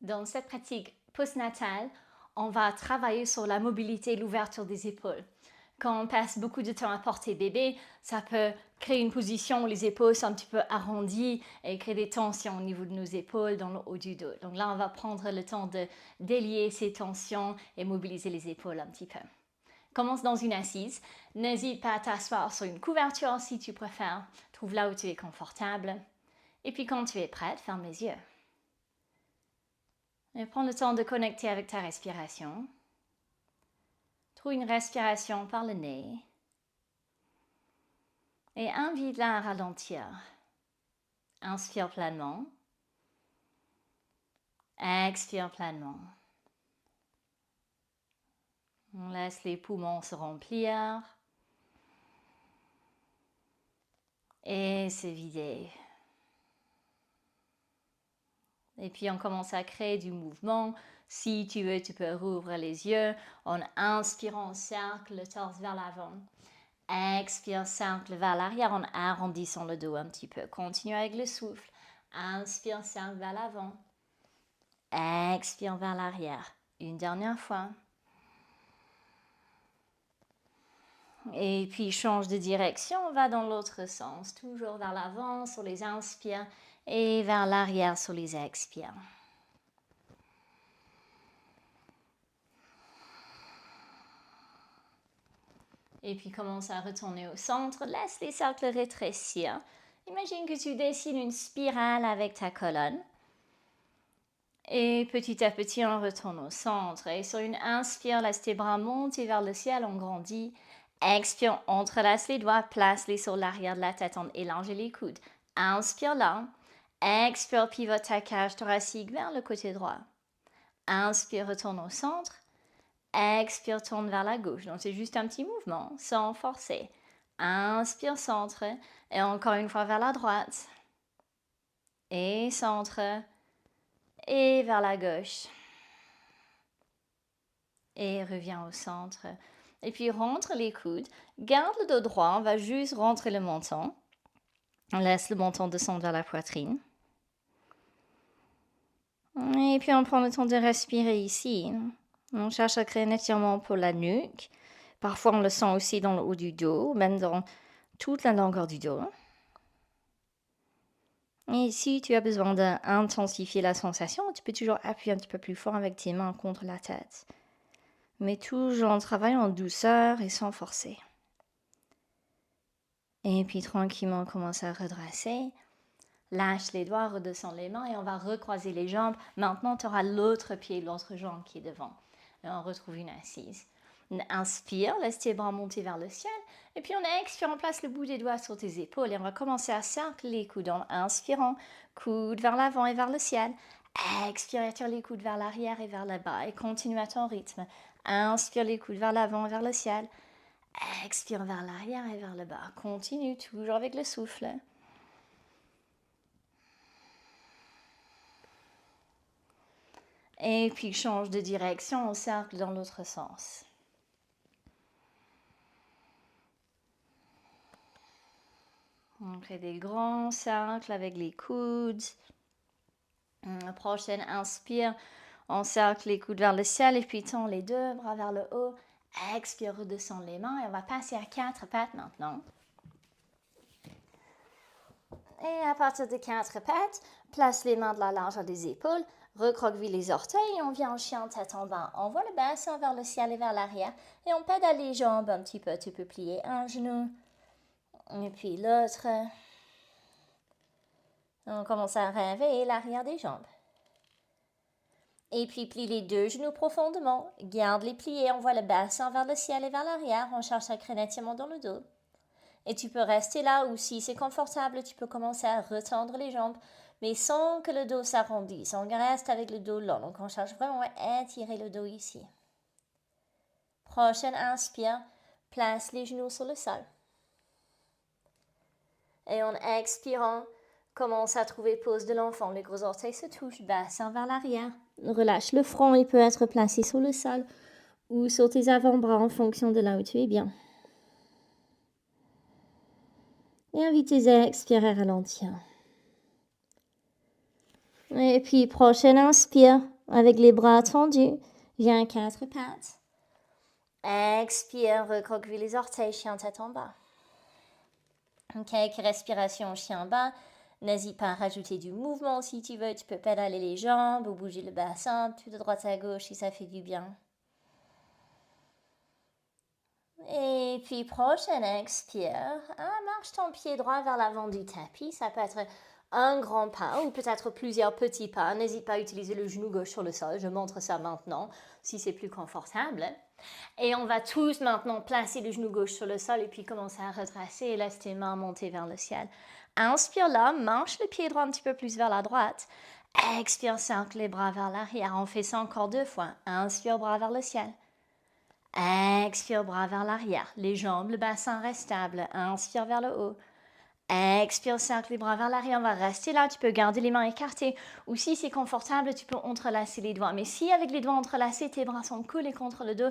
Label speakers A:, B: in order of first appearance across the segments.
A: Dans cette pratique postnatale, on va travailler sur la mobilité et l'ouverture des épaules. Quand on passe beaucoup de temps à porter bébé, ça peut créer une position où les épaules sont un petit peu arrondies et créer des tensions au niveau de nos épaules dans le haut du dos. Donc là, on va prendre le temps de délier ces tensions et mobiliser les épaules un petit peu. Commence dans une assise. N'hésite pas à t'asseoir sur une couverture si tu préfères. Trouve là où tu es confortable. Et puis quand tu es prête, ferme les yeux. Et prends le temps de connecter avec ta respiration. Trouve une respiration par le nez. Et invite-la à ralentir. Inspire pleinement. Expire pleinement. On laisse les poumons se remplir. Et se vider. Et puis on commence à créer du mouvement. Si tu veux, tu peux rouvrir les yeux en inspirant, cercle le torse vers l'avant. Expire, cercle vers l'arrière en arrondissant le dos un petit peu. Continue avec le souffle. Inspire, cercle vers l'avant. Expire vers l'arrière. Une dernière fois. Et puis change de direction, va dans l'autre sens. Toujours vers l'avant sur les inspires et vers l'arrière sur les expires. Et puis commence à retourner au centre. Laisse les cercles rétrécir. Imagine que tu dessines une spirale avec ta colonne. Et petit à petit, on retourne au centre. Et sur une inspire, laisse tes bras monter vers le ciel, on grandit. Expire, entrelace les doigts, place-les sur l'arrière de la tête en élargit les coudes. Inspire là. Expire, pivote ta cage thoracique vers le côté droit. Inspire, retourne au centre. Expire, tourne vers la gauche. Donc c'est juste un petit mouvement, sans forcer. Inspire, centre. Et encore une fois vers la droite. Et centre. Et vers la gauche. Et reviens au centre. Et puis rentre les coudes. Garde le dos droit. On va juste rentrer le menton. On laisse le menton descendre vers la poitrine. Et puis on prend le temps de respirer ici. On cherche à créer un étirement pour la nuque. Parfois on le sent aussi dans le haut du dos, même dans toute la longueur du dos. Et si tu as besoin d'intensifier la sensation, tu peux toujours appuyer un petit peu plus fort avec tes mains contre la tête. Mais toujours en travaillant en douceur et sans forcer. Et puis tranquillement, on commence à redresser. Lâche les doigts, redescends les mains et on va recroiser les jambes. Maintenant, tu auras l'autre pied, l'autre jambe qui est devant. Et on retrouve une assise. On inspire, laisse tes bras monter vers le ciel. Et puis on expire, on place le bout des doigts sur tes épaules. Et on va commencer à cercler les coudes en inspirant. Coude vers l'avant et vers le ciel. Expire, attire les coudes vers l'arrière et vers le bas. Et continue à ton rythme. Inspire les coudes vers l'avant et vers le ciel. Expire vers l'arrière et vers le bas. Continue toujours avec le souffle. Et puis change de direction, on cercle dans l'autre sens. On fait des grands cercles avec les coudes. La prochaine inspire, on cercle les coudes vers le ciel et puis tend les deux bras vers le haut. Expire, redescend les mains et on va passer à 4 pattes maintenant. Et à partir de 4 pattes, place les mains de la largeur des épaules, recroqueville les orteils et on vient en chien tête en bas. On voit le bassin vers le ciel et vers l'arrière et on pédale les jambes un petit peu. Tu peux plier un genou et puis l'autre. On commence à réveiller l'arrière des jambes. Et puis plie les deux genoux profondément. Garde les pliés, on voit le bassin vers le ciel et vers l'arrière. On cherche à créer un étirement dans le dos. Et tu peux rester là ou si c'est confortable, tu peux commencer à retendre les jambes, mais sans que le dos s'arrondisse. On reste avec le dos long. Donc on cherche vraiment à étirer le dos ici. Prochaine inspire, place les genoux sur le sol. Et en expirant, commence à trouver pose de l'enfant. Les gros orteils se touchent, bassin vers l'arrière. Relâche le front, il peut être placé sur le sol ou sur tes avant-bras en fonction de là où tu es bien. Et invite tes expires à ralentir. Et puis, prochaine inspire avec les bras tendus. Viens 4 pattes. Expire, recroqueville les orteils, chien tête en bas. Quelques respirations chien bas. N'hésite pas à rajouter du mouvement si tu veux. Tu peux pédaler les jambes ou bouger le bassin, tout de droite à gauche si ça fait du bien. Et puis prochaine expire, marche ton pied droit vers l'avant du tapis. Ça peut être un grand pas ou peut-être plusieurs petits pas. N'hésite pas à utiliser le genou gauche sur le sol. Je montre ça maintenant si c'est plus confortable. Et on va tous maintenant placer le genou gauche sur le sol et puis commencer à retracer et laisse tes mains monter vers le ciel. Inspire là, marche le pied droit un petit peu plus vers la droite. Expire, cercle les bras vers l'arrière. On fait ça encore 2 fois. Inspire, bras vers le ciel. Expire, bras vers l'arrière. Les jambes, le bassin reste stable. Inspire vers le haut. Expire, cercle les bras vers l'arrière. On va rester là. Tu peux garder les mains écartées. Ou si c'est confortable, tu peux entrelacer les doigts. Mais si avec les doigts entrelacés, tes bras sont collés contre le dos,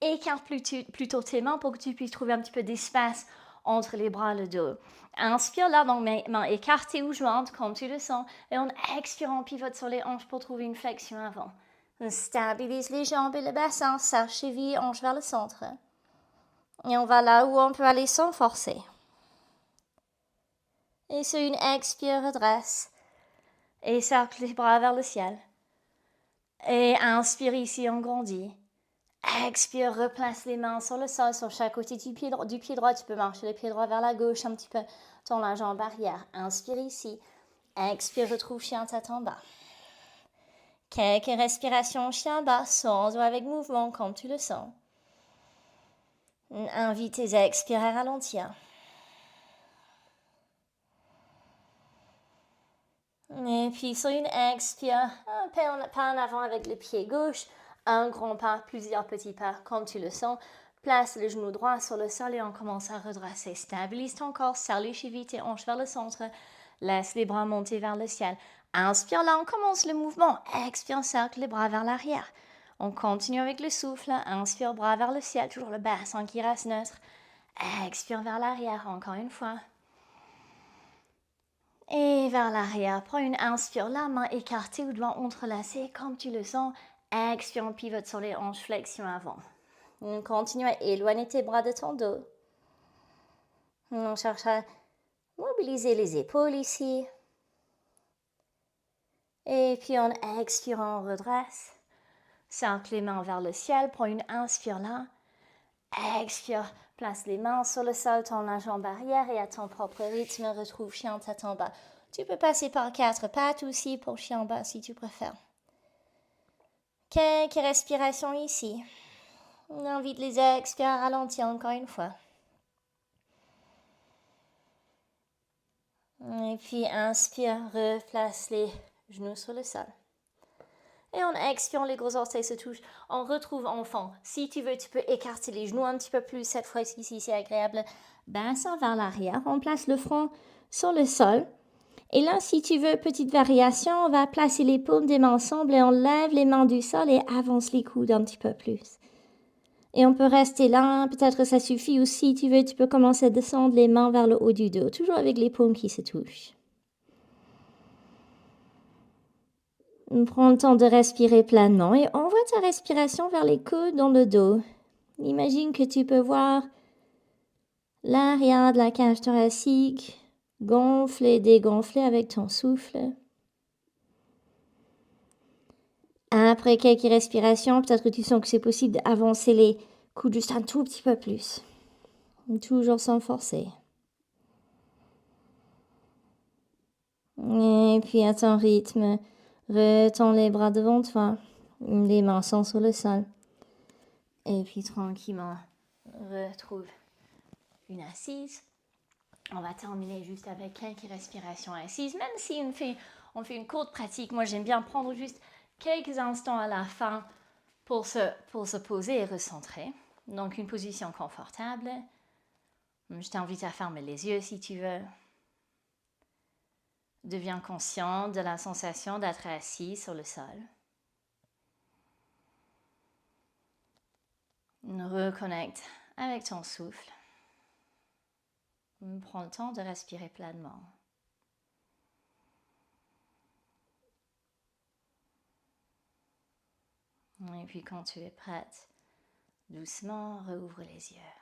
A: écarte plutôt tes mains pour que tu puisses trouver un petit peu d'espace entre les bras et le dos. Inspire là, donc mains écartées ou jointes comme tu le sens. Et on expire, on pivote sur les hanches pour trouver une flexion avant. On stabilise les jambes et le bassin, serre cheville, hanche vers le centre. Et on va là où on peut aller sans forcer. Et sur une expire, redresse. Et cercle les bras vers le ciel. Et inspire ici, on grandit. Expire, replace les mains sur le sol, sur chaque côté du pied droit. Tu peux marcher le pied droit vers la gauche un petit peu. Tends la jambe arrière. Inspire ici. Expire, retrouve chien tête en bas. Quelques respirations chien bas, sans ou avec mouvement, comme tu le sens. Invite tes expires à ralentir. Et puis sur une expire, un pas en avant avec le pied gauche, un grand pas, plusieurs petits pas, comme tu le sens. Place le genou droit sur le sol et on commence à redresser. Stabilise ton corps, serre les chevilles, tes hanches vers le centre. Laisse les bras monter vers le ciel. Inspire là, on commence le mouvement. Expire, cercle les bras vers l'arrière. On continue avec le souffle. Inspire, bras vers le ciel, toujours le bassin qui reste neutre. Expire vers l'arrière, encore une fois. Et vers l'arrière, prends une inspire, la main écartée ou doigt entrelacé comme tu le sens. Expire, on pivote sur les hanches, flexion avant. On continue à éloigner tes bras de ton dos. On cherche à mobiliser les épaules ici. Et puis on expire, on redresse. Cercle les mains vers le ciel, prends une inspire là. Expire, place les mains sur le sol, tends la jambe arrière et à ton propre rythme, retrouve chien tête en bas. Tu peux passer par 4 pattes aussi pour chien en bas si tu préfères. Quelques respirations ici. On invite les expires à ralentir encore une fois. Et puis inspire, replace les genoux sur le sol. Et on expire, les gros orteils se touchent. On retrouve enfant. Si tu veux, tu peux écarter les genoux un petit peu plus. Cette fois-ci, si c'est agréable. Bassin vers l'arrière. On place le front sur le sol. Et là, si tu veux, petite variation, on va placer les paumes des mains ensemble et on lève les mains du sol et avance les coudes un petit peu plus. Et on peut rester là. Peut-être ça suffit. Ou si tu veux, tu peux commencer à descendre les mains vers le haut du dos. Toujours avec les paumes qui se touchent. Prends le temps de respirer pleinement et envoie ta respiration vers les coudes dans le dos. Imagine que tu peux voir l'arrière de la cage thoracique gonfler et dégonfler avec ton souffle. Après quelques respirations, peut-être que tu sens que c'est possible d'avancer les coudes juste un tout petit peu plus. Toujours sans forcer. Et puis à ton rythme, retends les bras devant toi. Les mains sont sur le sol. Et puis tranquillement, retrouve une assise. On va terminer juste avec quelques respirations assises. Même si on fait une courte pratique, moi j'aime bien prendre juste quelques instants à la fin pour se poser et recentrer. Donc une position confortable. Je t'invite à fermer les yeux si tu veux. Deviens conscient de la sensation d'être assis sur le sol. Reconnecte avec ton souffle. Prends le temps de respirer pleinement. Et puis quand tu es prête, doucement, rouvre les yeux.